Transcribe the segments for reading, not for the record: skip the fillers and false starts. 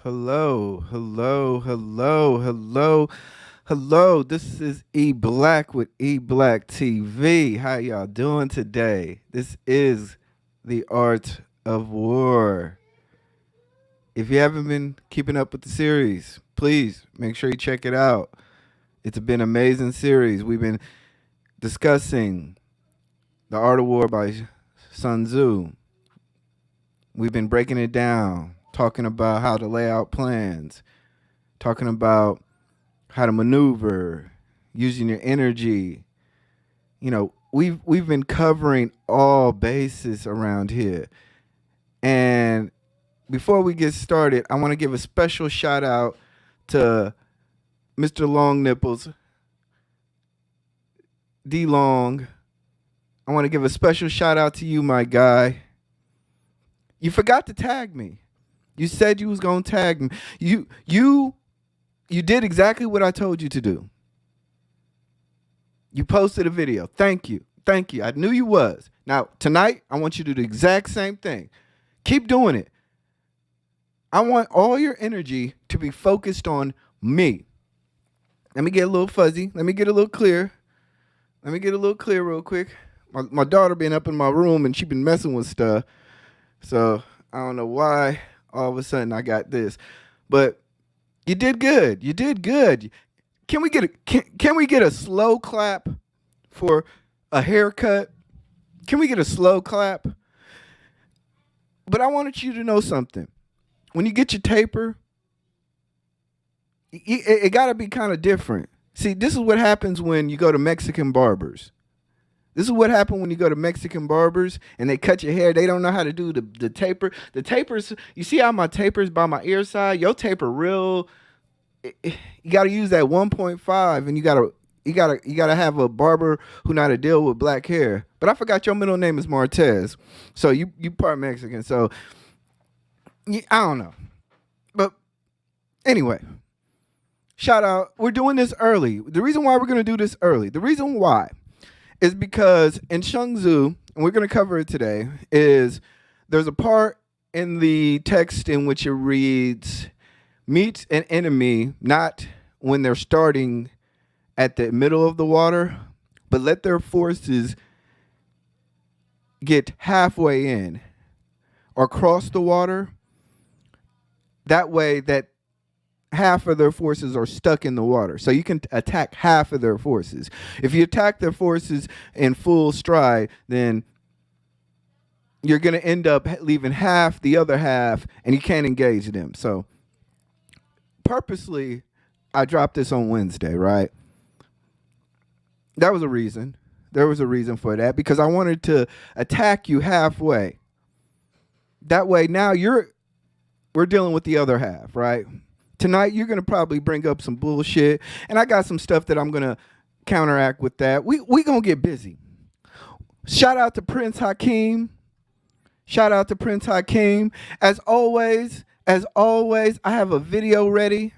Hello, hello, hello, hello, hello. This is eBlack with eBlack TV. How y'all doing today? This is the art of war. If you haven't been keeping up with the series, please make sure you check it out. It's been an amazing series. We've been discussing The Art of War by Sun Tzu. We've been breaking it down, talking about how to lay out plans, talking about how to maneuver, using your energy. We've been covering all bases around here. And before we get started, I want to give a special shout out to Mr. Long Nipples, D Long. I want to give a special shout out to you, my guy. You forgot to tag me. You said you was gonna tag me. You did exactly what I told you to do. You posted a video. Thank you. Thank you. I knew you was. Now, tonight, I want you to do the exact same thing. Keep doing it. I want all your energy to be focused on me. Let me get a little fuzzy. Let me get a little clear. Let me get a little clear real quick. My daughter been up in my room and she been messing with stuff. So I don't know why all of a sudden I got this. But you did good. You did good. Can we get a slow clap for a haircut? Can we get a slow clap? But I wanted you to know something. When you get your taper, it got to be kind of different. See, this is what happens when you go to Mexican barbers. This is what happened when you go to Mexican barbers and they cut your hair. They don't know how to do the taper. The tapers, you see how my taper's by my ear side? Your taper real, you got to use that 1.5 and you got to have a barber who know how to deal with black hair. But I forgot your middle name is Martez. So you part Mexican. So I don't know. But anyway, shout out. We're doing this early. The reason why we're going to do this early, the reason why is because in Sun Tzu, and we're going to cover it today, is there's a part in the text in which it reads, meet an enemy not when they're starting at the middle of the water, but let their forces get halfway in or cross the water. That way that half of their forces are stuck in the water. So you can attack half of their forces. If you attack their forces in full stride, then you're going to end up leaving half, the other half, and you can't engage them. So purposely, I dropped this on Wednesday, right? That was a reason. There was a reason for that because I wanted to attack you halfway. That way now we're dealing with the other half, right? Tonight, you're going to probably bring up some bullshit, and I got some stuff that I'm going to counteract with that. We going to get busy. Shout out to Prince Hakeem. Shout out to Prince Hakeem. As always, I have a video ready.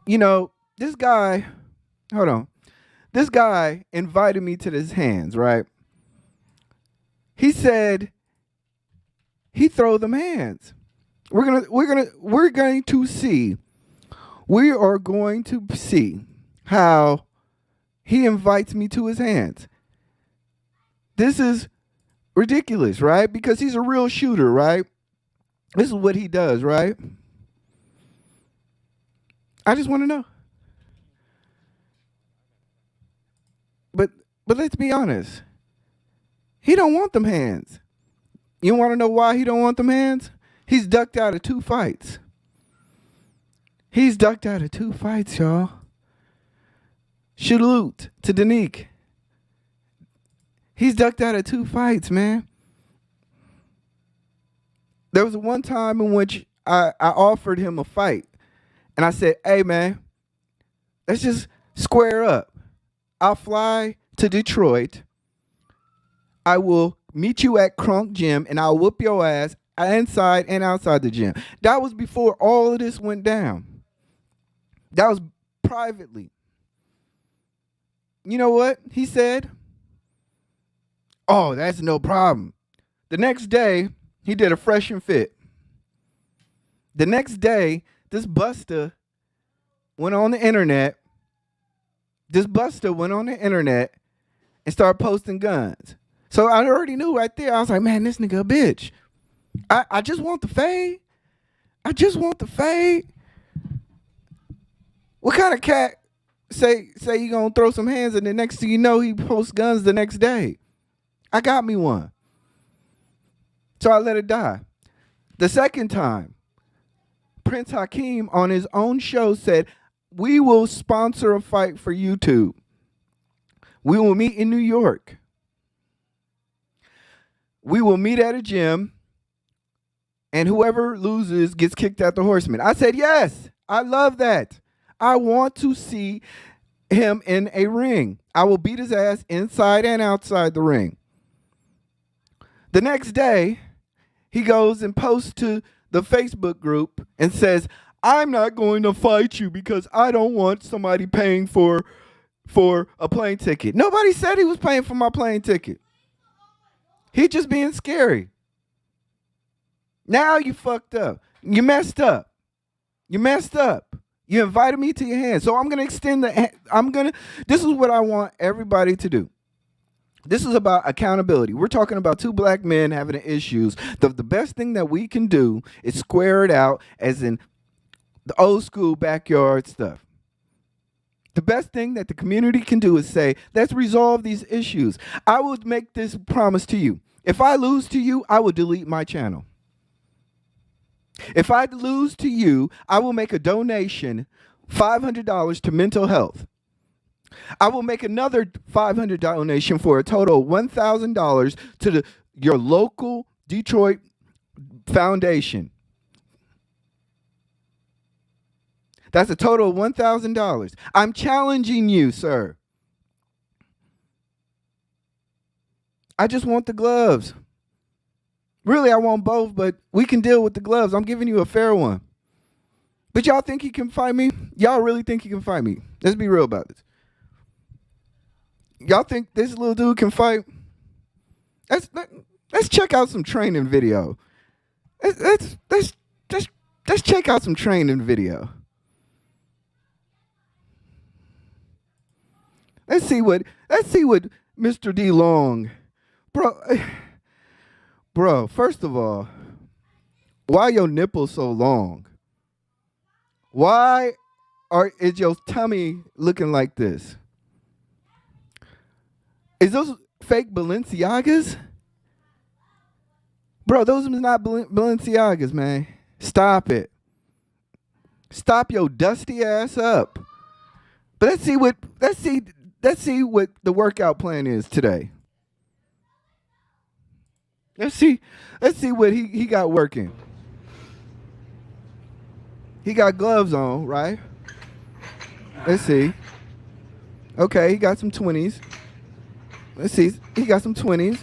You know, this guy, hold on. This guy invited me to his hands, right? He said he throw them hands. We are going to see how he invites me to his hands. This is ridiculous, right? Because he's a real shooter, right? This is what he does, right? I just want to know. But let's be honest. He don't want them hands. You want to know why he don't want them hands? He's ducked out of 2 fights. Y'all. Salute to Danique. He's ducked out of 2 fights, man. There was one time in which I offered him a fight. And I said, hey, man, let's just square up. I'll fly to Detroit. I will meet you at Crunk Gym, and I'll whoop your ass inside and outside the gym. That was before all of this went down. That was privately. You know what he said? Oh, that's no problem. The next day, he did a fresh and fit. The next day, this buster went on the internet. And started posting guns. So I already knew right there. I was like, man, this nigga a bitch. I just want the fade. What kind of cat say you gonna throw some hands and the next thing you know he posts guns the next day? I got me one. So I let it die. The second time, Prince Hakeem on his own show said, we will sponsor a fight for YouTube. We will meet in New York. We will meet at a gym, and whoever loses gets kicked out the Horseman. I said, yes, I love that. I want to see him in a ring. I will beat his ass inside and outside the ring. The next day, he goes and posts to the Facebook group and says, I'm not going to fight you because I don't want somebody paying for a plane ticket. Nobody said he was paying for my plane ticket. He just being scary. Now you fucked up. You messed up. You invited me to your hand. So I'm going to extend this is what I want everybody to do. This is about accountability. We're talking about two black men having issues. The best thing that we can do is square it out, as in the old school backyard stuff. The best thing that the community can do is say, let's resolve these issues. I will make this promise to you. If I lose to you, I will delete my channel. If I lose to you, I will make a donation, $500 to mental health. I will make another $500 donation for a total of $1,000 to your local Detroit foundation. That's a total of $1,000. I'm challenging you, sir. I just want the gloves. Really, I want both, but we can deal with the gloves. I'm giving you a fair one. But y'all think he can fight me? Y'all really think he can fight me? Let's be real about this. Y'all think this little dude can fight? Let's check out some training video. Let's check out some training video. Let's see what Mr. D Long, bro. First of all, why your nipples so long? Why is your tummy looking like this? Is those fake Balenciagas? Bro, those are not Balenciagas, man. Stop it. Stop your dusty ass up. But let's see what the workout plan is today. Let's see what he got working. He got gloves on, right? Let's see. Okay, he got some 20s. Let's see. He got some 20s.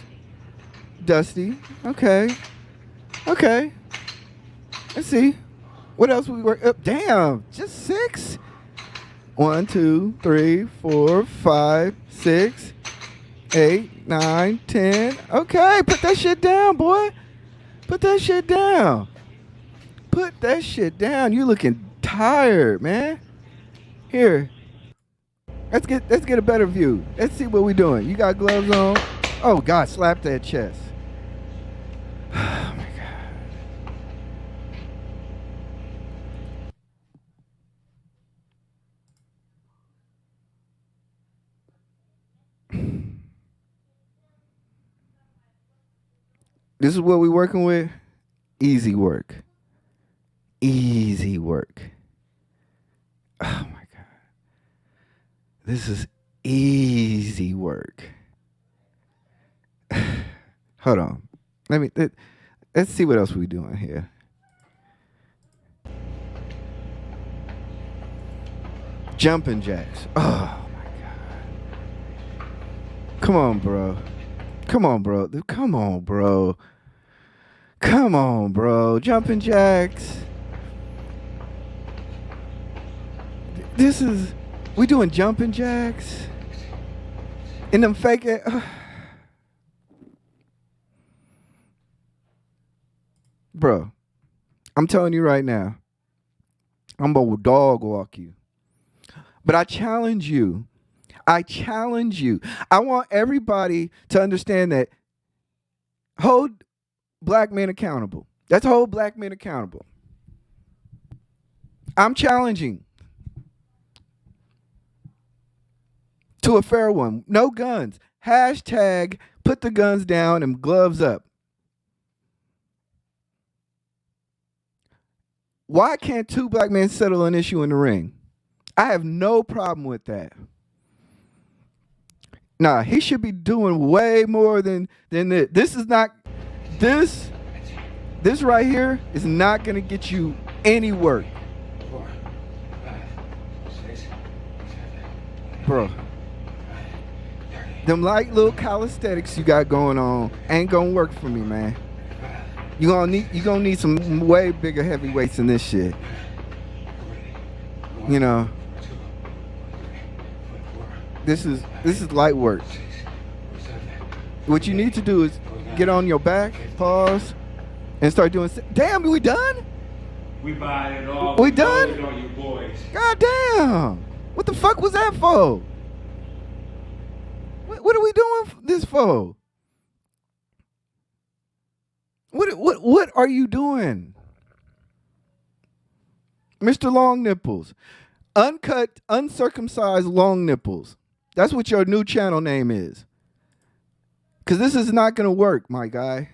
Dusty. Okay. Let's see. What else we work up? Damn, just 6? 1, 2, 3, 4, 5, 6, 8, 9, 10. Okay, put that shit down, boy. Put that shit down. You looking tired, man. Here. Let's get a better view. Let's see what we're doing. You got gloves on? Oh God, slap that chest. Oh my God. This is what we're working with. Easy work. Oh my God. This is easy work. Hold on. Let's see what else we're doing here. Jumping jacks. Oh my God. Come on, bro. Jumping jacks. We doing jumping jacks. And them fake Bro, I'm telling you right now, I'm gonna dog walk you. But I challenge you. I challenge you. I want everybody to understand that hold black men accountable. That's hold black men accountable. I'm challenging to a fair one. No guns. Hashtag put the guns down and gloves up. Why can't two black men settle an issue in the ring? I have no problem with that. Nah, he should be doing way more than this. This is not this this right here is not gonna get you any work. Bro. Them light little calisthenics you got going on ain't gonna work for me, man. You gonna need some way bigger heavyweights than this shit. You know. This is light work. What you need to do is get on your back, pause, and start doing. Damn, we done? We buying it all. We done? It on you boys. God damn! What the fuck was that for? What are we doing this for? What are you doing, Mr. Long Nipples? Uncut, uncircumcised long nipples. That's what your new channel name is. Cause this is not gonna work, my guy.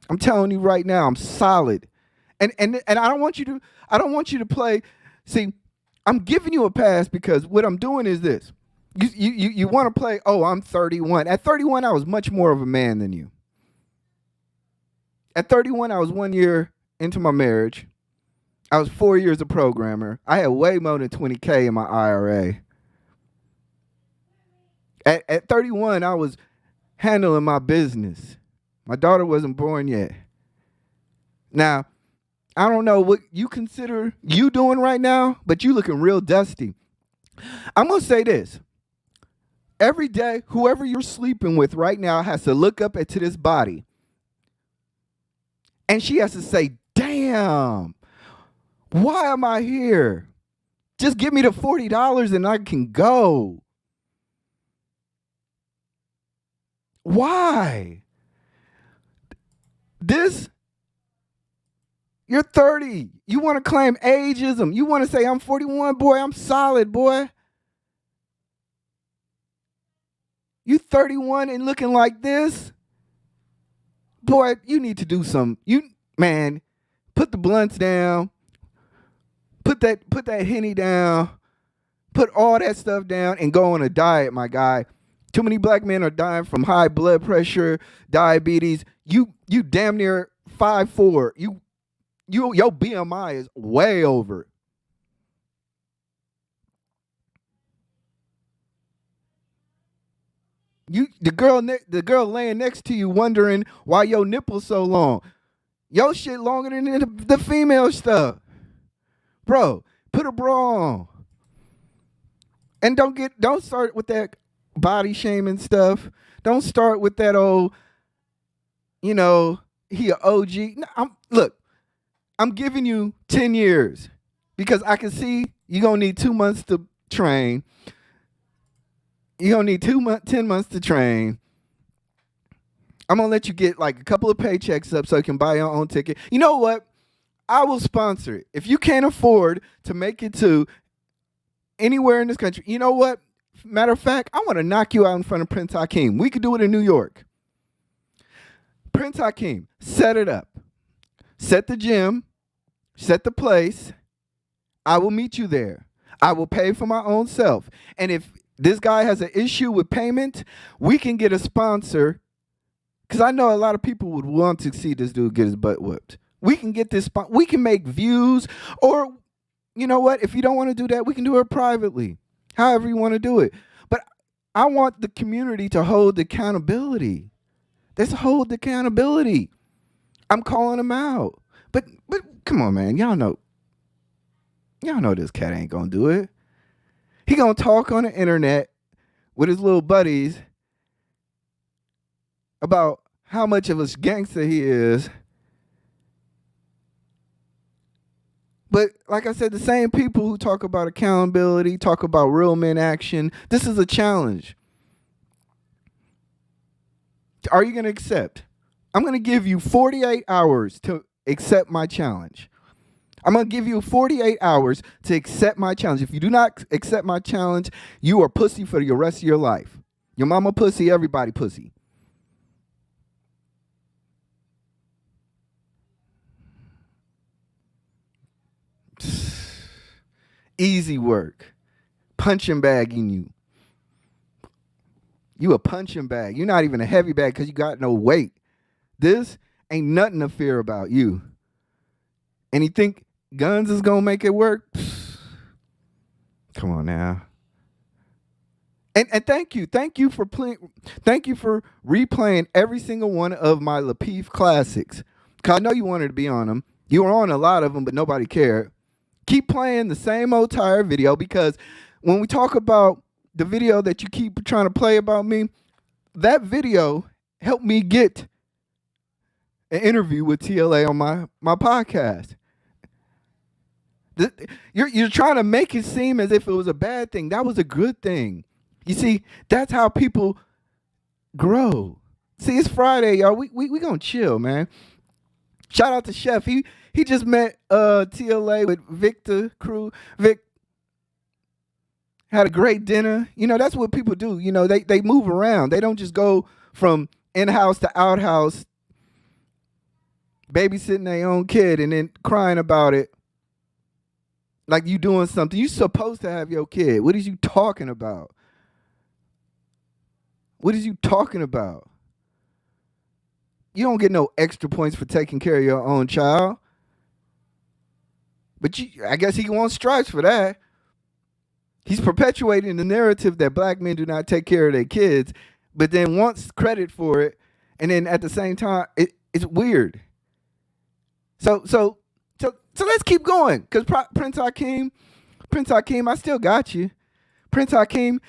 I'm telling you right now, I'm solid. And I don't want you to play. See, I'm giving you a pass because what I'm doing is this. You want to play, oh, I'm 31. At 31, I was much more of a man than you. At 31, I was 1 year into my marriage. I was 4 years a programmer. I had way more than 20K in my IRA. At 31, I was handling my business. My daughter wasn't born yet. Now, I don't know what you consider you doing right now, but you looking real dusty. I'm going to say this. Every day, whoever you're sleeping with right now has to look up into this body. And she has to say, damn, why am I here? Just give me the $40 and I can go. Why? You're 30. You want to claim ageism. You want to say, I'm 41, boy, I'm solid, boy. You 31 and looking like this? Boy, you need to do some. Man, put the blunts down. Put that Henny down. Put all that stuff down and go on a diet, my guy. Too many black men are dying from high blood pressure, diabetes. You damn near 5'4". Your BMI is way over. The girl laying next to you wondering why your nipple's so long. Your shit longer than the female stuff. Bro, put a bra on. And don't start with that body shaming stuff. Don't start with that old, he an OG. No, I'm giving you 10 years because I can see you're going to need 2 months to train. You're going to need 10 months to train. I'm going to let you get like a couple of paychecks up so you can buy your own ticket. You know what? I will sponsor it. If you can't afford to make it to anywhere in this country, you know what? Matter of fact, I want to knock you out in front of Prince Hakeem. We could do it in New York. Prince Hakeem, set it up. Set the gym. Set the place. I will meet you there. I will pay for my own self. And if this guy has an issue with payment, we can get a sponsor. Because I know a lot of people would want to see this dude get his butt whipped. We can get this. We can make views. Or, you know what? If you don't want to do that, we can do it privately. However you want to do it. But I want the community to hold accountability. Let's hold accountability. I'm calling them out. But come on, man. Y'all know this cat ain't gonna do it. He gonna talk on the internet with his little buddies about how much of a gangster he is. But like I said, the same people who talk about accountability, talk about real men action, this is a challenge. Are you going to accept? I'm going to give you 48 hours to accept my challenge. I'm going to give you 48 hours to accept my challenge. If you do not accept my challenge, you are pussy for the rest of your life. Your mama pussy, everybody pussy. Easy work. Punching bagging you. You a punching bag. You're not even a heavy bag because you got no weight. This ain't nothing to fear about you. And you think guns is gonna make it work? Come on now. And thank you for thank you for replaying every single one of my Lapeef classics. Cause I know you wanted to be on them. You were on a lot of them, but nobody cared. Keep playing the same old tired video, because when we talk about the video that you keep trying to play about me, that video helped me get an interview with TLA on my podcast. You're trying to make it seem as if it was a bad thing. That was a good thing. You see, that's how people grow. See, it's Friday, y'all. We gonna chill, man. Shout out to Chef. He just met TLA with Victor Crew. Vic had a great dinner. You know, that's what people do. You know, they move around. They don't just go from in-house to outhouse, babysitting their own kid and then crying about it like you doing something. You supposed to have your kid. What is you talking about? What is you talking about? You don't get no extra points for taking care of your own child. But I guess he wants stripes for that. He's perpetuating the narrative that black men do not take care of their kids, but then wants credit for it. And then at the same time, it's weird. So let's keep going. Because Prince Hakeem, I still got you. Prince Hakeem,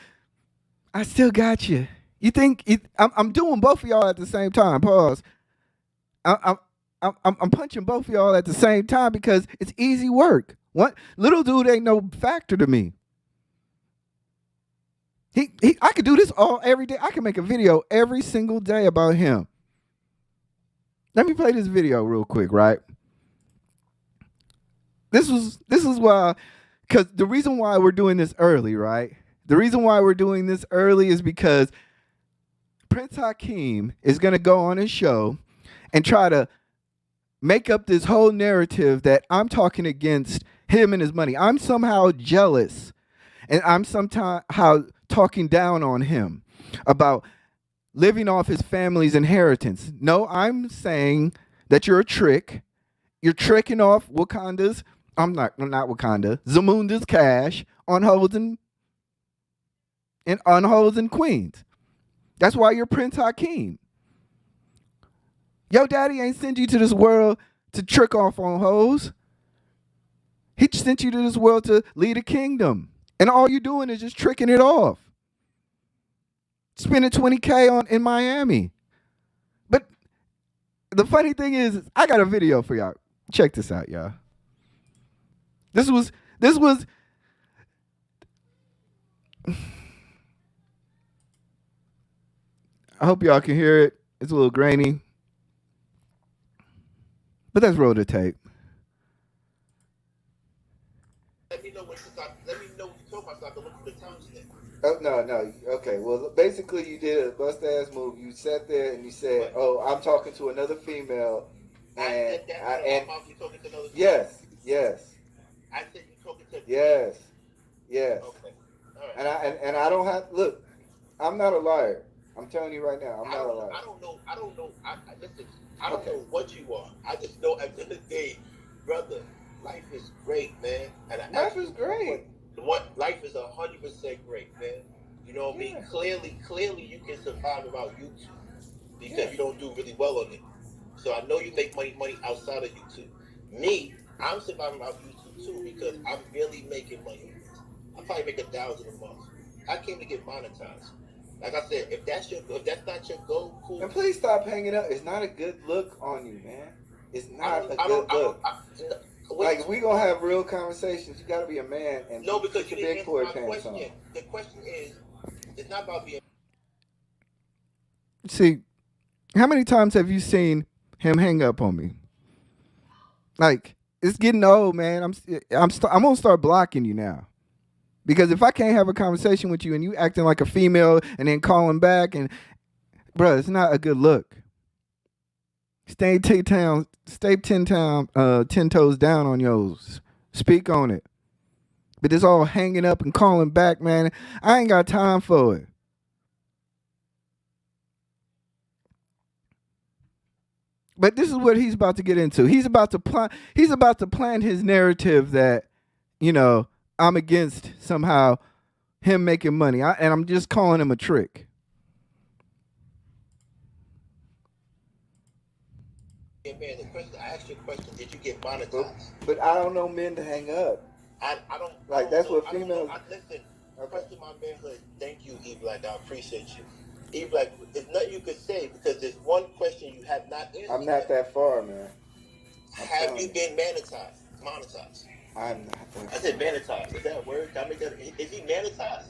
I still got you. You think I'm doing both of y'all at the same time? Pause. I'm punching both of y'all at the same time because it's easy work. What little dude ain't no factor to me. I could do this every day. I can make a video every single day about him. Let me play this video real quick, right? This is why, because the reason why we're doing this early, right? The reason why we're doing this early is because Prince Hakeem is going to go on his show and try to make up this whole narrative that I'm talking against him and his money. I'm somehow jealous, and I'm somehow talking down on him about living off his family's inheritance. No, I'm saying that you're a trick. You're tricking off Wakanda's, not Wakanda, Zamunda's cash on hoes and queens. That's why you're Prince Hakeem. Your daddy ain't sent you to this world to trick off on hoes. He sent you to this world to lead a kingdom. And all you're doing is just tricking it off. Spending $20K in Miami. But the funny thing is, I got a video for y'all. Check this out, y'all. This was I hope y'all can hear it. It's a little grainy. But let's roll the tape. Let me know when you talk about so I can look for the timestamp. Oh, no. Okay, well, basically you did a bust-ass move. You sat there and you said, "Oh, I'm talking to another female." And I said that and you're talking to another female. yes. I said you're talking to Yes. Okay. All right. And I don't have, look, I'm not a liar. I'm telling you right now, I'm not a liar. I don't know. Listen, I don't know what you are. I just know at the end of the day, brother, life is great, man. And Life is great. Life is 100% great, man. You know what I mean? Clearly, you can survive without YouTube because you don't do really well on it. So I know you make money outside of YouTube. Me, I'm surviving without YouTube too because I'm really making money. I probably make $1,000 a month. I came to get monetized. Like I said, if that's not your goal, cool. And please stop hanging up. It's not a good look on you, man. It's not a good look. Like, if we gonna have real conversations, you gotta be a man and no, because put you your didn't big answer boy my pants on. question. The question is, it's not about being. See, how many times have you seen him hang up on me? Like, it's getting old, man. I'm gonna start blocking you now. Because if I can't have a conversation with you and you acting like a female and then calling back, and bro, it's not a good look. Stay 10 toes down on yours. Speak on it. But it's all hanging up and calling back, man. I ain't got time for it. But this is what he's about to get into. He's about to plan his narrative that, you know, I'm against somehow him making money. And I'm just calling him a trick. Man, the question I asked you a question: did you get monetized? But I don't know men to hang up. I don't Like, that's what females. Listen, Okay. question my manhood. Thank you, eBlack. I appreciate you. eBlack, there's nothing you could say because there's one question you have not answered. I'm not that far, man. Have you been monetized? I'm not that I said monetized. Is that a word? Can I make that? Is he monetized?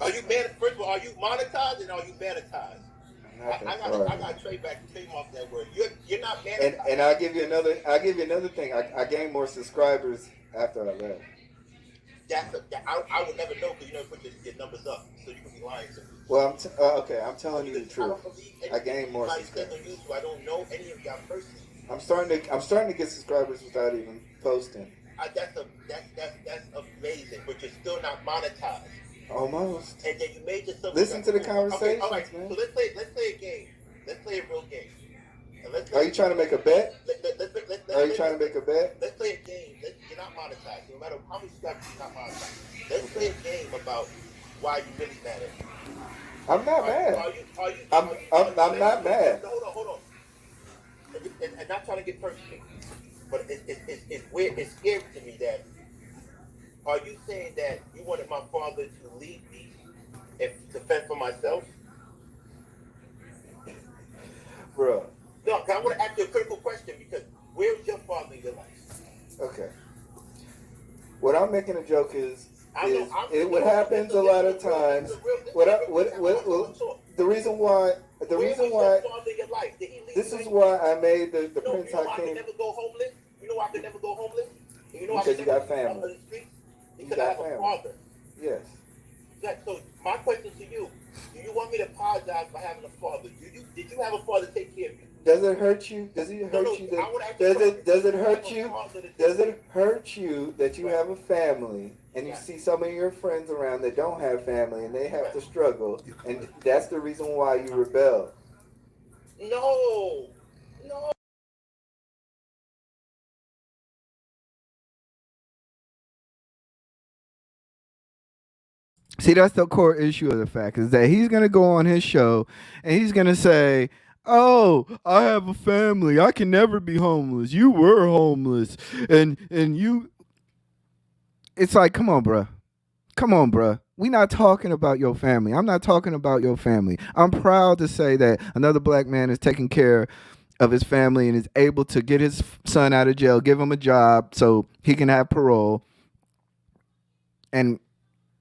Are you First of all, are you monetized and are you monetized? I got trademark that word. You're not monetized. And I'll give you another thing. I gained more subscribers after I left. I would never know because you never put your numbers up, so you can be lying to me. Well, I'm telling you the truth. I gained more subscribers. I don't know any of y'all personally. I'm starting to get subscribers without even posting. That's amazing, but you're still not monetized. Almost. And then you made yourself. Listen to the conversations, all right, man. So let's play a game. Let's play a real game. Are you trying to make a bet? Are you trying to make a bet? Let's play a game. You're not monetized. No matter how many subscribers, you're not monetized. Let's play a game about why you really mad at me. I'm not mad. I'm not mad. No, hold on. And not trying to get personal, but it's weird. It's scary to me that. Are you saying that you wanted my father to leave me and to fend for myself? Bro. No, I want to ask you a critical question because where's your father in your life? Okay. What I'm making a joke is what happens a lot of times. The reason why. This is why I made the Prince Hakeem. Never go homeless. You know why I could never go homeless? You know because you got family. Because I have a father. Yes. So my question to you: do you want me to apologize for having a father? Did you have a father take care of you? Does it hurt you? Does it hurt you? Does it hurt you? Does it hurt you that you have a family and you see some of your friends around that don't have family and they have to struggle, and that's the reason why you rebel? No. See, that's the core issue of the fact is that he's going to go on his show and he's going to say, oh, I have a family. I can never be homeless. You were homeless. And you. It's like, come on, bruh. Come on, bruh. We're not talking about your family. I'm not talking about your family. I'm proud to say that another black man is taking care of his family and is able to get his son out of jail, give him a job so he can have parole and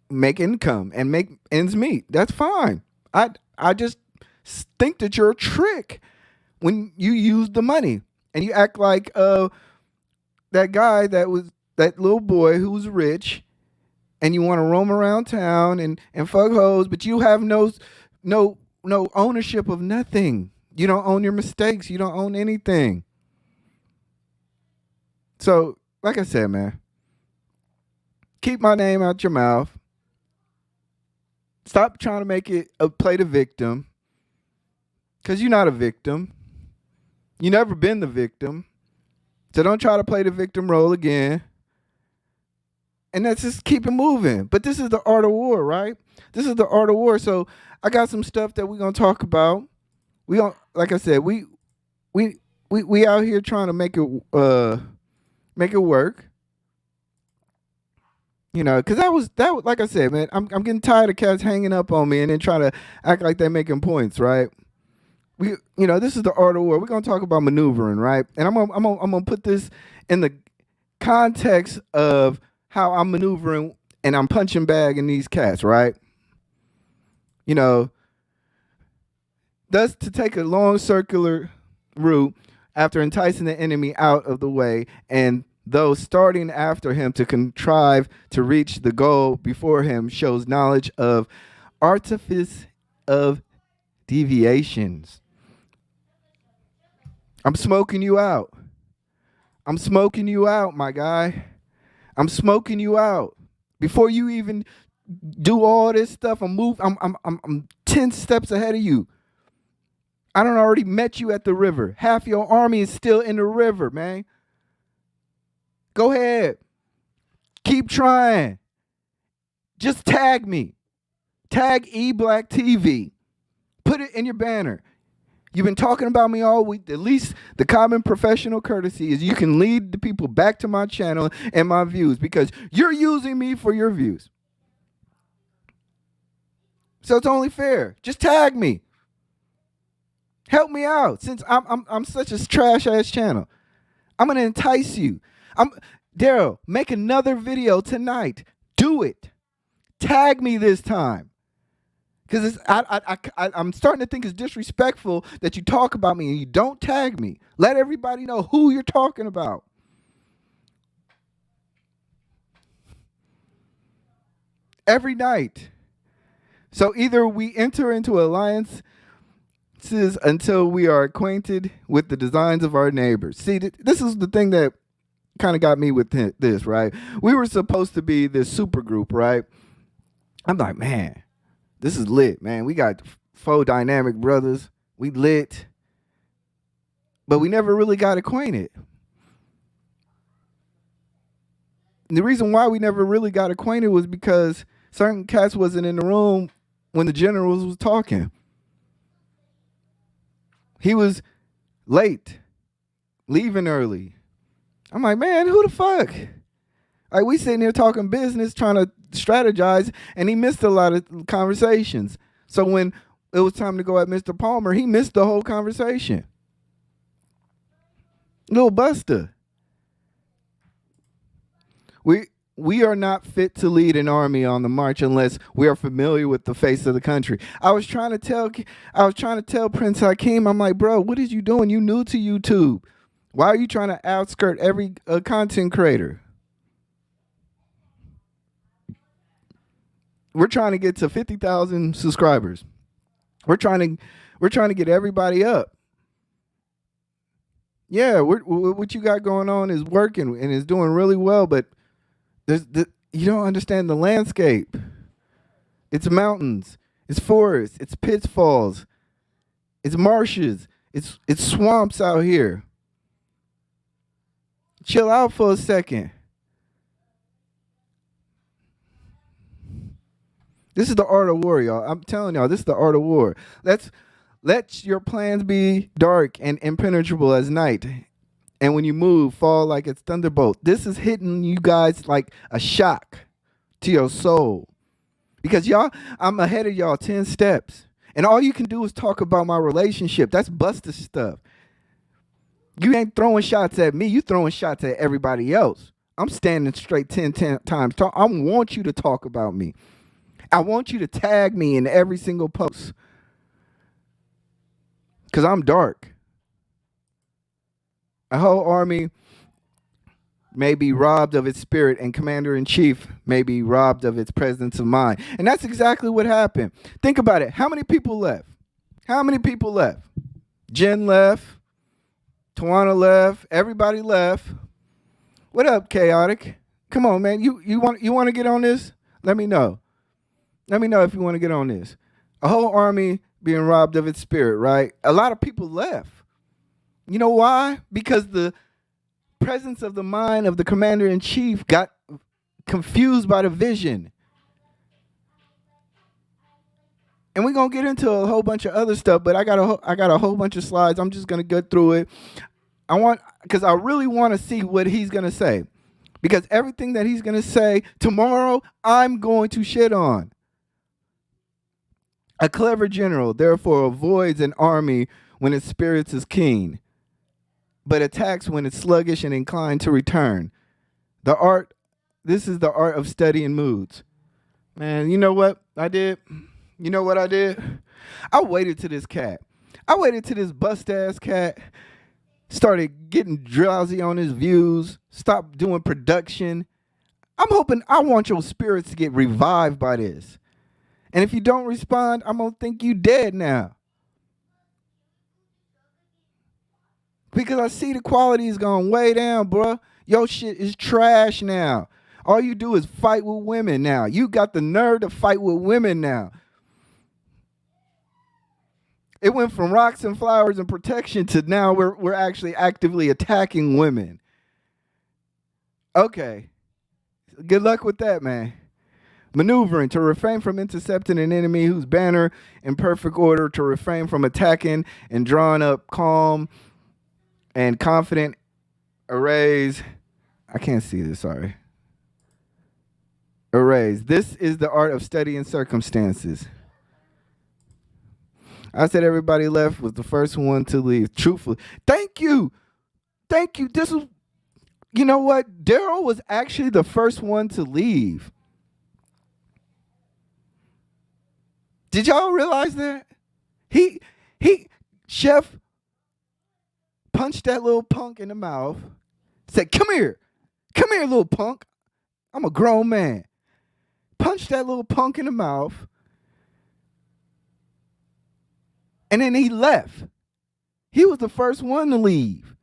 make income and make ends meet. That's fine. I just think that you're a trick when you use the money and you act like that guy that little boy who was rich and you want to roam around town and fuck hoes, but you have no ownership of nothing. You don't own your mistakes. You don't own anything. So, like I said, man, keep my name out your mouth. Stop trying to make it play the victim. Because you're not a victim. You never been the victim. So don't try to play the victim role again. And let's just keep it moving. But this is the art of war, right? This is the art of war. So I got some stuff that we're gonna talk about. We don't, like I said, we out here trying to make it work. You know, because that was like I said, man, I'm getting tired of cats hanging up on me and then trying to act like they're making points, right? This is the art of war. We're gonna talk about maneuvering, right? And I'm gonna put this in the context of how I'm maneuvering and I'm punching bag in these cats, right? You know, thus to take a long circular route after enticing the enemy out of the way, and those starting after him to contrive to reach the goal before him shows knowledge of artifice of deviations. I'm smoking you out. I'm smoking you out, my guy. I'm smoking you out. Before you even do all this stuff, I'm 10 steps ahead of you. I done already met you at the river. Half your army is still in the river, man. Go ahead. Keep trying. Just tag me. Tag eBlack TV. Put it in your banner. You've been talking about me all week. At least the common professional courtesy is you can lead the people back to my channel and my views, because you're using me for your views. So it's only fair. Just tag me. Help me out, since I'm such a trash ass channel. I'm gonna entice you. Darrell, make another video tonight. Do it. Tag me this time. Because I'm starting to think it's disrespectful that you talk about me and you don't tag me. Let everybody know who you're talking about. Every night. So either we enter into alliances until we are acquainted with the designs of our neighbors. See, this is the thing that kind of got me with this, right? We were supposed to be this super group, right? I'm like, man, this is lit, man. We got 4 dynamic brothers. We lit. But we never really got acquainted. And the reason why we never really got acquainted was because certain cats wasn't in the room when the generals was talking. He was late, leaving early. I'm like, man, who the fuck? Like, we sitting here talking business, trying to strategize, and he missed a lot of conversations. So when it was time to go at Mr. Palmer, he missed the whole conversation. Little Buster. We are not fit to lead an army on the march unless we are familiar with the face of the country. I was trying to tell Prince Hakeem, I'm like, bro, what is you doing? You new to YouTube. Why are you trying to outskirt every content creator? We're trying to get to 50,000 subscribers. We're trying to get everybody up. Yeah, what you got going on is working and is doing really well, but you don't understand the landscape. It's mountains, it's forests, it's pitfalls, it's marshes, it's swamps out here. Chill out for a second. This is the art of war, y'all. I'm telling y'all, this is the art of war. Let your plans be dark and impenetrable as night. And when you move, fall like it's thunderbolt. This is hitting you guys like a shock to your soul. Because y'all, I'm ahead of y'all 10 steps. And all you can do is talk about my relationship. That's Buster stuff. You ain't throwing shots at me. You throwing shots at everybody else. I'm standing straight 10 times. I want you to talk about me. I want you to tag me in every single post. Because I'm dark. A whole army may be robbed of its spirit, and commander-in-chief may be robbed of its presence of mind. And that's exactly what happened. Think about it. How many people left? How many people left? Jen left. Tawana left. Everybody left. What up, Chaotic? Come on, man. You want to get on this? Let me know. Let me know if you want to get on this. A whole army being robbed of its spirit, right? A lot of people left. You know why? Because the presence of the mind of the commander-in-chief got confused by the vision. And we're going to get into a whole bunch of other stuff, but I got a whole bunch of slides. I'm just going to go through it. Because I really want to see what he's going to say. Because everything that he's going to say tomorrow, I'm going to shit on. A clever general, therefore, avoids an army when its spirits is keen, but attacks when it's sluggish and inclined to return. This is the art of studying moods. Man, you know what I did? You know what I did? I waited to this cat. I waited to this bust ass cat started getting drowsy on his views, stopped doing production. I want your spirits to get revived by this. And if you don't respond, I'm going to think you dead now. Because I see the quality is going way down, bruh. Your shit is trash now. All you do is fight with women now. You got the nerve to fight with women now. It went from rocks and flowers and protection to now we're actually actively attacking women. Okay. Good luck with that, man. Maneuvering to refrain from intercepting an enemy whose banner in perfect order, to refrain from attacking and drawing up calm and confident arrays. I can't see this, sorry. Arrays. This is the art of studying circumstances. I said everybody left was the first one to leave. Truthfully. Thank you. Thank you. This was, you know what? Darrell was actually the first one to leave. Did y'all realize that? Chef punched that little punk in the mouth, said, come here, little punk. I'm a grown man. Punched that little punk in the mouth, and then he left. He was the first one to leave.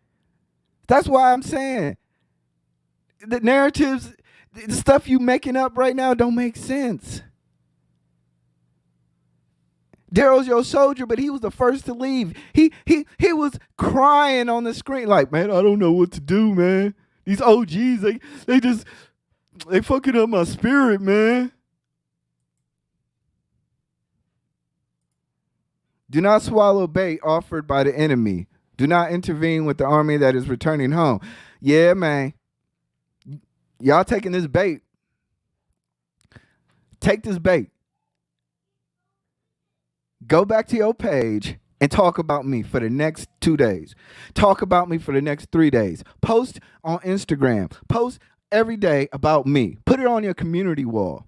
That's why I'm saying the narratives, the stuff you making up right now don't make sense. Darrell's your soldier, but he was the first to leave. He was crying on the screen like, man, I don't know what to do, man. These OGs, they fucking up my spirit, man. Do not swallow bait offered by the enemy. Do not intervene with the army that is returning home. Yeah, man. Y'all taking this bait. Take this bait. Go back to your page and talk about me for the next 2 days. Talk about me for the next 3 days. Post on Instagram. Post every day about me. Put it on your community wall.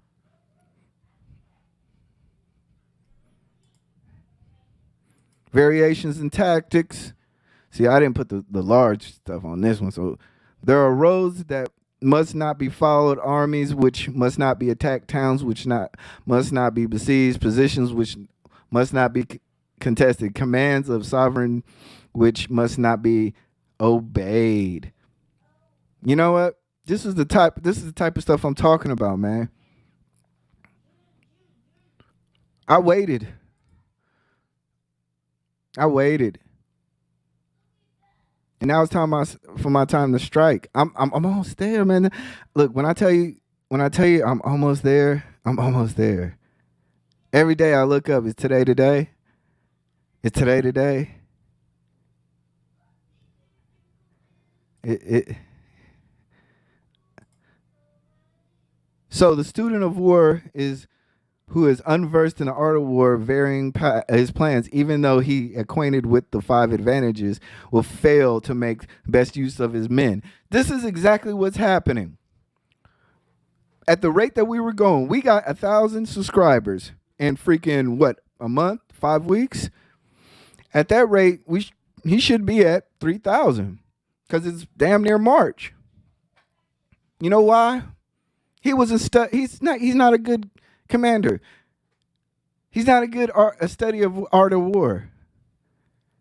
Variations in tactics. See, I didn't put the large stuff on this one. So there are roads that must not be followed, armies which must not be attacked, towns which must not be besieged, positions which must not be contested, commands of sovereign which must not be obeyed. You know what? This is the type of stuff I'm talking about, man. I waited. And now it's time for my time to strike. I'm almost there, man. Look, when I tell you I'm almost there, I'm almost there. Every day I look up, is today today? Is today today? So the student of war who is unversed in the art of war, varying his plans, even though he acquainted with the 5 advantages, will fail to make best use of his men. This is exactly what's happening. At the rate that we were going, we got 1,000 subscribers in freaking, a month, 5 weeks? At that rate, he should be at 3,000 because it's damn near March. You know why? He's not a good commander. He's not a study of art of war.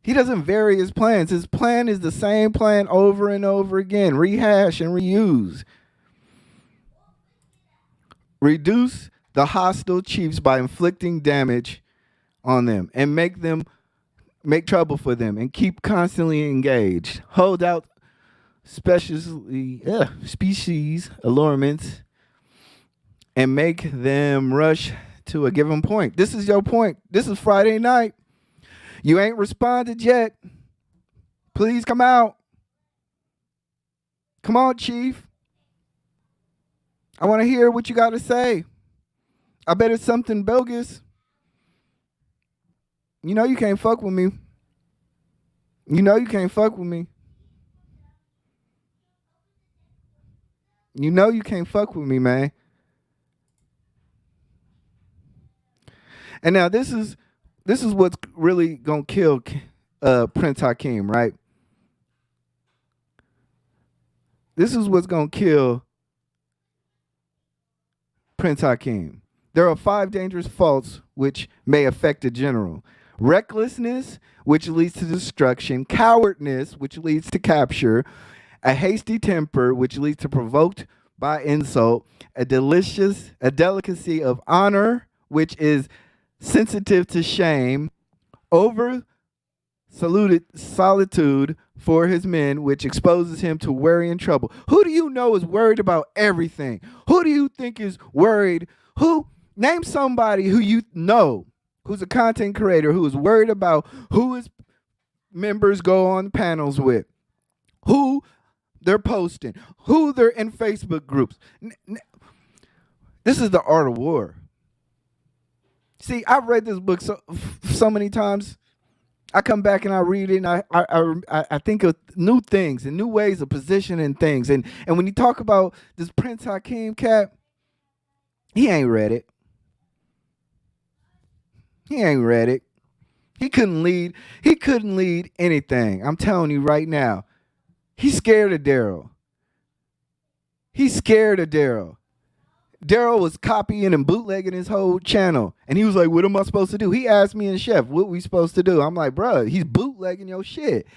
He doesn't vary his plans. His plan is the same plan over and over again. Rehash and reuse. Reduce the hostile chiefs by inflicting damage on them and make trouble for them and keep constantly engaged. Hold out species allurements and make them rush to a given point. This is your point. This is Friday night. You ain't responded yet. Please come out. Come on, Chief. I want to hear what you got to say. I bet it's something bogus. You know you can't fuck with me. You know you can't fuck with me. You know you can't fuck with me, man. And now this is what's really gonna kill Prince Hakeem, right? This is what's gonna kill Prince Hakeem. There are 5 dangerous faults which may affect a general: recklessness, which leads to destruction; cowardness, which leads to capture; a hasty temper, which leads to provoked by insult; a delicacy of honor, which is sensitive to shame; over solitude for his men, which exposes him to worry and trouble. Who do you know is worried about everything? Who do you think is worried? Name somebody who you know who's a content creator who is worried about who his members go on panels with, who they're posting, who they're in Facebook groups. This is the art of war. See, I've read this book so many times. I come back and I read it, and I think of new things and new ways of positioning things. And when you talk about this Prince Hakeem cat, he ain't read it. He ain't read it. He couldn't lead. He couldn't lead anything. I'm telling you right now. He's scared of Darrell. He's scared of Darrell. Darrell was copying and bootlegging his whole channel. And he was like, what am I supposed to do? He asked me and Chef, what we supposed to do? I'm like, bro, he's bootlegging your shit.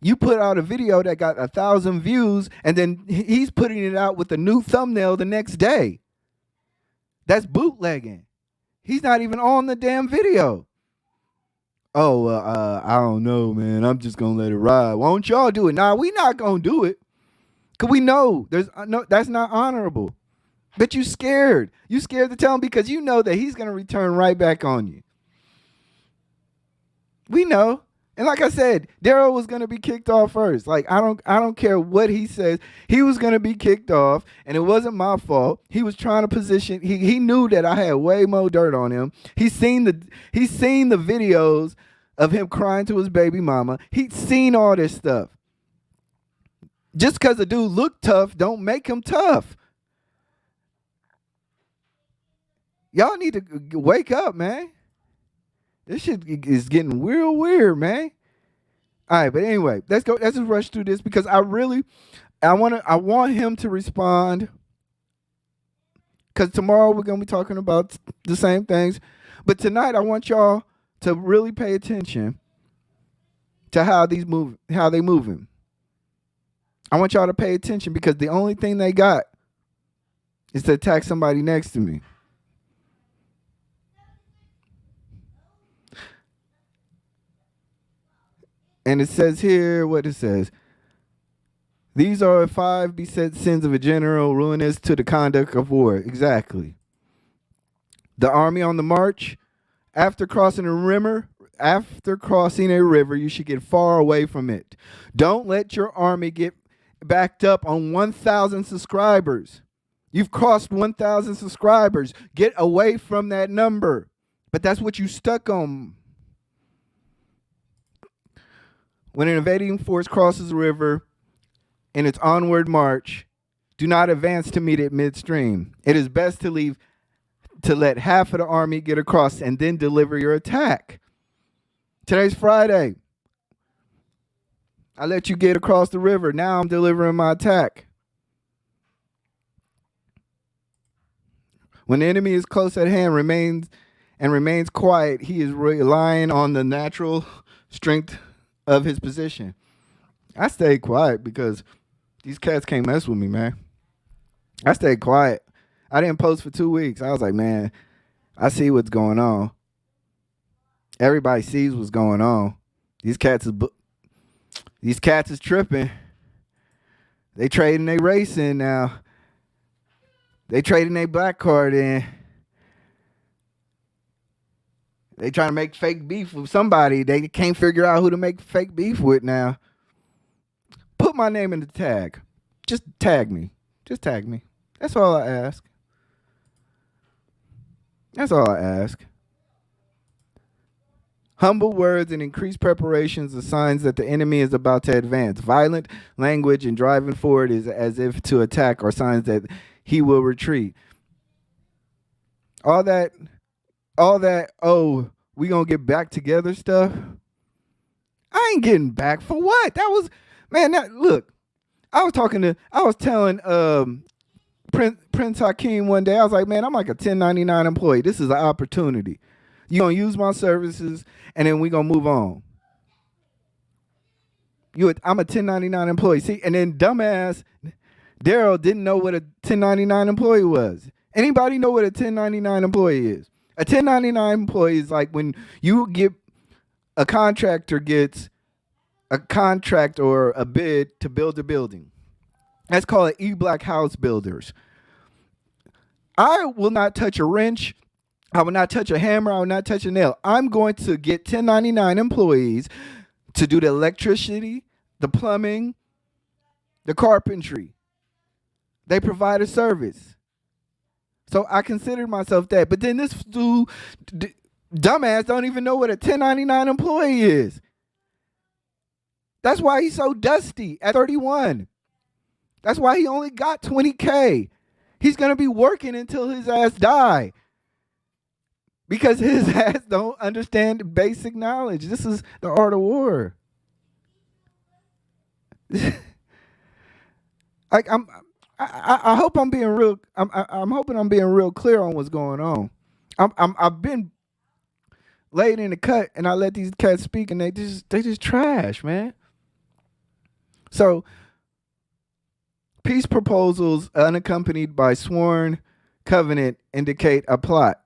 You put out a video that got 1,000 views, and then he's putting it out with a new thumbnail the next day. That's bootlegging. He's not even on the damn video. Oh, I don't know, man. I'm just going to let it ride. Why don't y'all do it? Nah, we not going to do it. Because we know that's not honorable. But you scared. You scared to tell him because you know that he's going to return right back on you. We know. And like I said, Darrell was going to be kicked off first. Like, I don't care what he says. He was going to be kicked off, and it wasn't my fault. He was trying to position. He knew that I had way more dirt on him. He's seen the videos of him crying to his baby mama. He'd seen all this stuff. Just because a dude look tough don't make him tough. Y'all need to wake up, man. This shit is getting real weird, man. All right, but anyway, let's go. Let's just rush through this because I want him to respond. Because tomorrow we're gonna be talking about the same things, but tonight I want y'all to really pay attention to how they moving. I want y'all to pay attention because the only thing they got is to attack somebody next to me. And it says here what it says. These are 5 beset sins of a general, ruinous to the conduct of war. Exactly. The army on the march, after crossing a river, you should get far away from it. Don't let your army get backed up on 1,000 subscribers. You've crossed 1,000 subscribers. Get away from that number. But that's what you stuck on. When an invading force crosses a river in its onward march, do not advance to meet it midstream. It is best to let half of the army get across and then deliver your attack. Today's Friday. I let you get across the river. Now I'm delivering my attack. When the enemy is close at hand, remains quiet, he is relying on the natural strength of his position. I stayed quiet because these cats can't mess with me, man. I stayed quiet. I didn't post for 2 weeks. I was like, man, I see what's going on. Everybody sees what's going on. These cats is tripping. They trading their race in now. They trading their black card in. They trying to make fake beef with somebody. They can't figure out who to make fake beef with now. Put my name in the tag. Just tag me. Just tag me. That's all I ask. That's all I ask. Humble words and increased preparations are signs that the enemy is about to advance. Violent language and driving forward is as if to attack are signs that he will retreat. All that, oh, we gonna get back together stuff. I ain't getting back for what? That was, man, look, I was telling Prince Hakeem one day, I was like, man, I'm like a 1099 employee. This is an opportunity. You gonna use my services, and then we gonna move on. I'm a 1099 employee. See, and then dumbass Darrell didn't know what a 1099 employee was. Anybody know what a 1099 employee is? A 1099 employee is like when a contractor gets a contract or a bid to build a building. That's called eBlack house builders. I will not touch a wrench. I will not touch a hammer. I will not touch a nail. I'm going to get 1099 employees to do the electricity, the plumbing, the carpentry. They provide a service. So I considered myself that. But then this dude, dumbass, don't even know what a 1099 employee is. That's why he's so dusty at 31. That's why he only got $20K. He's going to be working until his ass die. Because his ass don't understand basic knowledge. This is the art of war. I hope I'm being real. I'm hoping I'm being real clear on what's going on. I've been laid in the cut, and I let these cats speak, and they just trash, man. So, peace proposals unaccompanied by sworn covenant indicate a plot.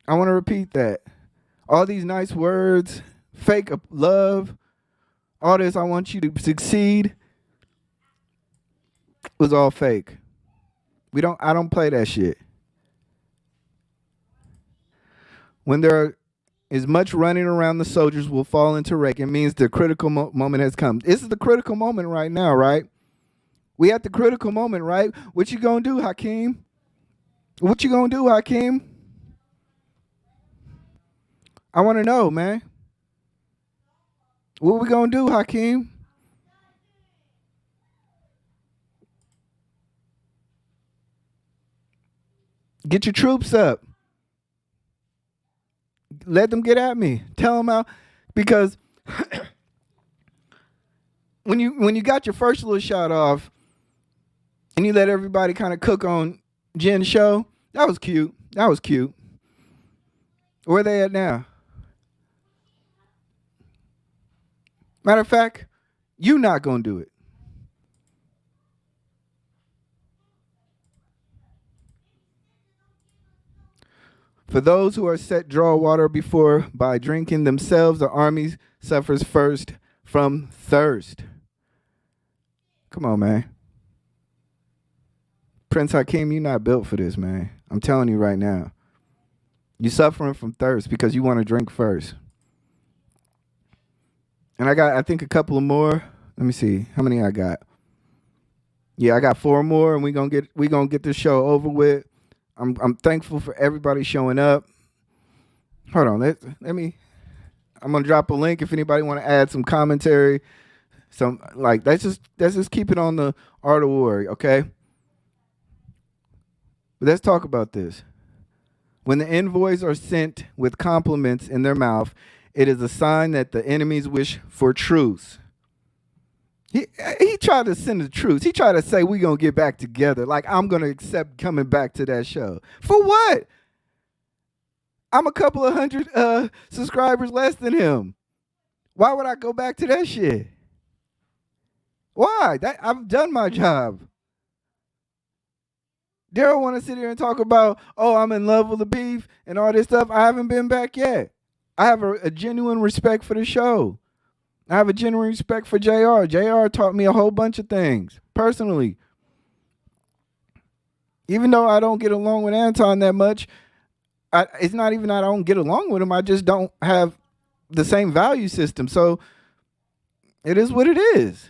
I want to repeat that. All these nice words, fake love, all this, I want you to succeed, was all fake. I don't play that shit. When there is much running around, the soldiers will fall into wreck. It means the critical moment has come. This is the critical moment right now, right? We at the critical moment, right? What you gonna do, Hakeem? What you gonna do, Hakeem? I want to know, man. What we gonna do, Hakeem? Get your troops up. Let them get at me. Tell them how, because when you got your first little shot off, and you let everybody kind of cook on Jen's show, that was cute. That was cute. Where they at now? Matter of fact, you not gonna do it. For those who are set draw water before by drinking themselves, the army suffers first from thirst. Come on, man. Prince Hakeem, you're not built for this, man. I'm telling you right now. You're suffering from thirst because you want to drink first. And I think, a couple of more. Let me see. How many I got? Yeah, I got 4 more, and we gonna get this show over with. I'm thankful for everybody showing up. Hold on, let me. I'm gonna drop a link if anybody want to add some commentary. Let's just keep it on the art of war, okay? But let's talk about this. When the envoys are sent with compliments in their mouth, it is a sign that the enemies wish for truce. He tried to send the truce. He tried to say we gonna get back together. Like I'm gonna accept coming back to that show. For what? I'm a couple of hundred subscribers less than him. Why would I go back to that shit? Why? I've done my job. Darrell want to sit here and talk about, oh, I'm in love with the beef and all this stuff. I haven't been back yet. I have a genuine respect for the show. I have a genuine respect for JR. JR taught me a whole bunch of things, personally. Even though I don't get along with Anton that much, it's not even that I don't get along with him. I just don't have the same value system. So it is what it is.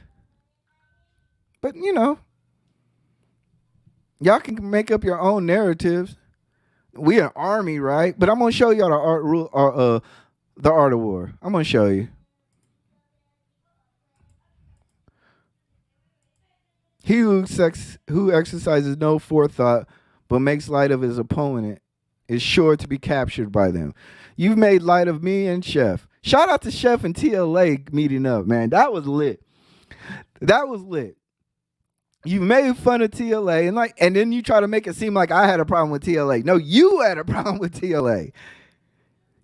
But, y'all can make up your own narratives. We an army, right? But I'm gonna show y'all the art of war. I'm gonna show you. He who exercises no forethought but makes light of his opponent is sure to be captured by them. You've made light of me and Chef. Shout out to Chef and TLA meeting up, man. That was lit. That was lit. You made fun of TLA and then you try to make it seem like I had a problem with TLA. No, you had a problem with TLA.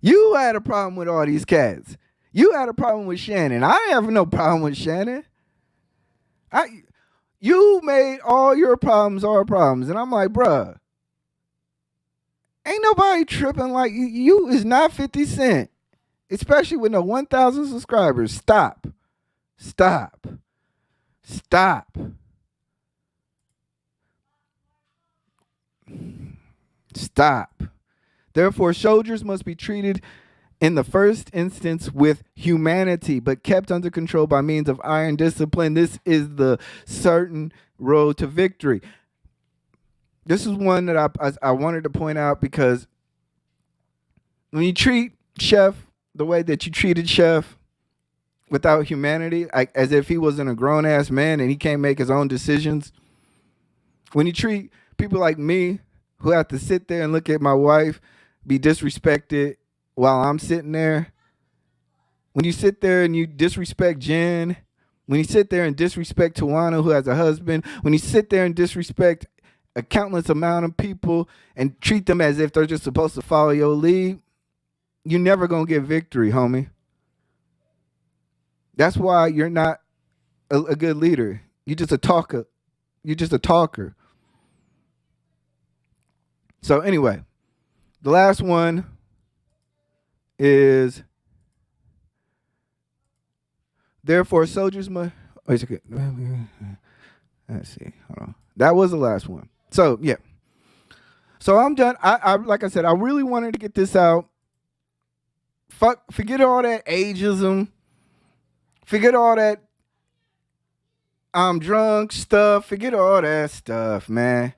You had a problem with all these cats. You had a problem with Shannon. I have no problem with Shannon. You made all your problems our problems. And I'm like, bruh, ain't nobody tripping like you. You is not 50 Cent. Especially with no 1,000 subscribers. Stop. Stop. Stop. Stop. Therefore, soldiers must be treated in the first instance with humanity, but kept under control by means of iron discipline. This is the certain road to victory. This is one that I wanted to point out because when you treat Chef the way that you treated Chef without humanity, like as if he wasn't a grown-ass man and he can't make his own decisions, when you treat people like me who have to sit there and look at my wife be disrespected while I'm sitting there, when you sit there and you disrespect Jen, when you sit there and disrespect Tawana who has a husband, when you sit there and disrespect a countless amount of people and treat them as if they're just supposed to follow your lead, you're never going to get victory, homie. That's why you're not a good leader. You're just a talker. You're just a talker. So anyway, the last one is, therefore soldiers must, wait a second. Let's see, hold on. That was the last one. So yeah. So I'm done. I like I said, I really wanted to get this out. Forget all that ageism. Forget all that I'm drunk stuff. Forget all that stuff, man.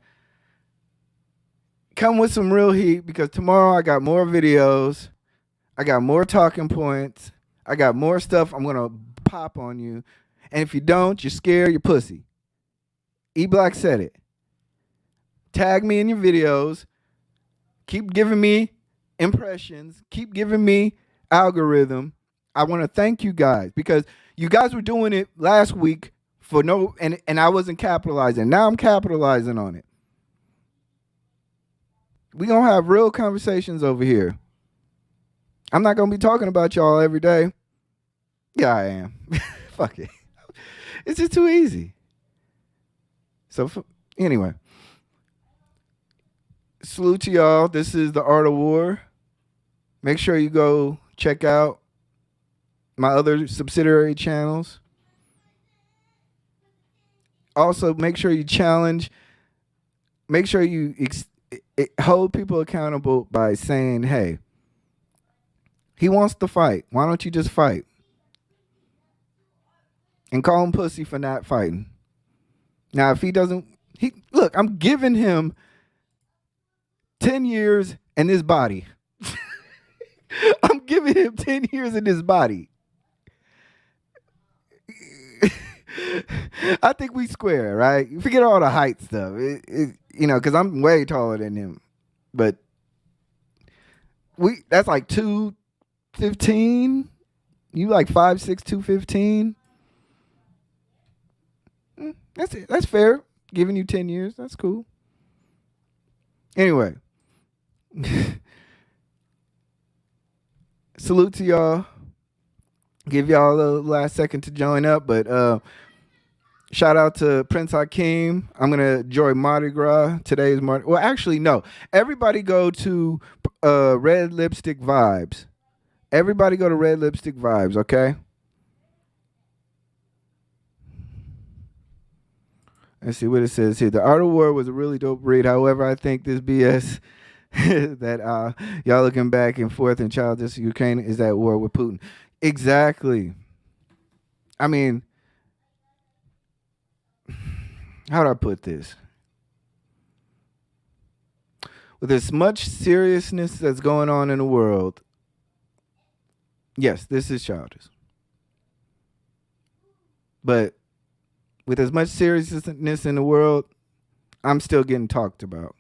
Come with some real heat because tomorrow I got more videos. I got more talking points. I got more stuff I'm going to pop on you. And if you don't, you're scared, you're pussy. eBlack said it. Tag me in your videos. Keep giving me impressions. Keep giving me algorithm. I want to thank you guys because you guys were doing it last week for no, and I wasn't capitalizing. Now I'm capitalizing on it. We gonna have real conversations over here. I'm not gonna be talking about y'all every day. Yeah, I am. Fuck it. It's just too easy. So anyway, salute to y'all. This is the Art of War. Make sure you go check out my other subsidiary channels. Also, make sure you challenge. Make sure you hold people accountable by saying, hey, he wants to fight. Why don't you just fight? And call him pussy for not fighting. Now, if he doesn't, look, I'm giving him 10 years in this body. I'm giving him 10 years in this body. I think we square, right? Forget all the height stuff. Because I'm way taller than him. But that's like 215. You like 5'6", 215. That's it. That's fair. Giving you 10 years. That's cool. Anyway. Salute to y'all. Give y'all a last second to join up, but shout out to Prince Hakeem. I'm gonna enjoy Mardi Gras. Today is Mardi. Well, actually, no. Everybody go to Red Lipstick Vibes. Everybody go to Red Lipstick Vibes, okay? Let's see what it says here. The Art of War was a really dope read. However, I think this BS that y'all looking back and forth in childish Ukraine is at war with Putin. Exactly. I mean, how do I put this? with as much seriousness that's going on in the world, yes, this is childish. But with as much seriousness in the world, I'm still getting talked about.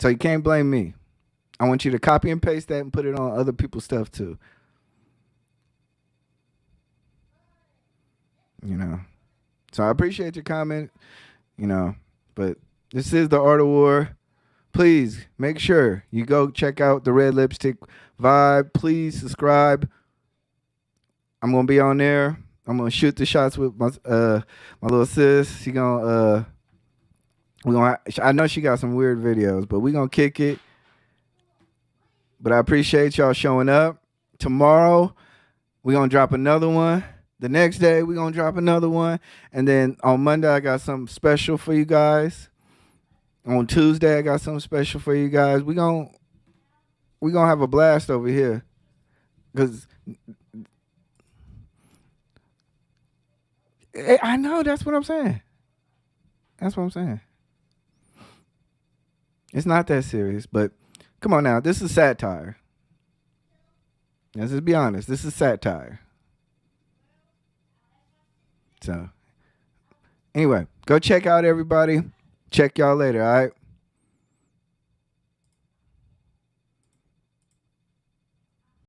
So you can't blame me. I want you to copy and paste that and put it on other people's stuff too. You know. So I appreciate your comment, you know, but this is the Art of War. Please make sure you go check out the Red Lipstick Vibe. Please subscribe. I'm gonna be on there. I'm gonna shoot the shots with my little sis. She gonna I know she got some weird videos, but we gonna kick it. But I appreciate y'all showing up. Tomorrow we gonna drop another one. The next day we gonna drop another one, and then on Monday I got something special for you guys. On Tuesday I got something special for you guys. We gonna have a blast over here, cause I know that's what I'm saying. That's what I'm saying. It's not that serious, but come on now. This is satire. Let's just be honest. This is satire. So, anyway, go check out everybody. Check y'all later, all right?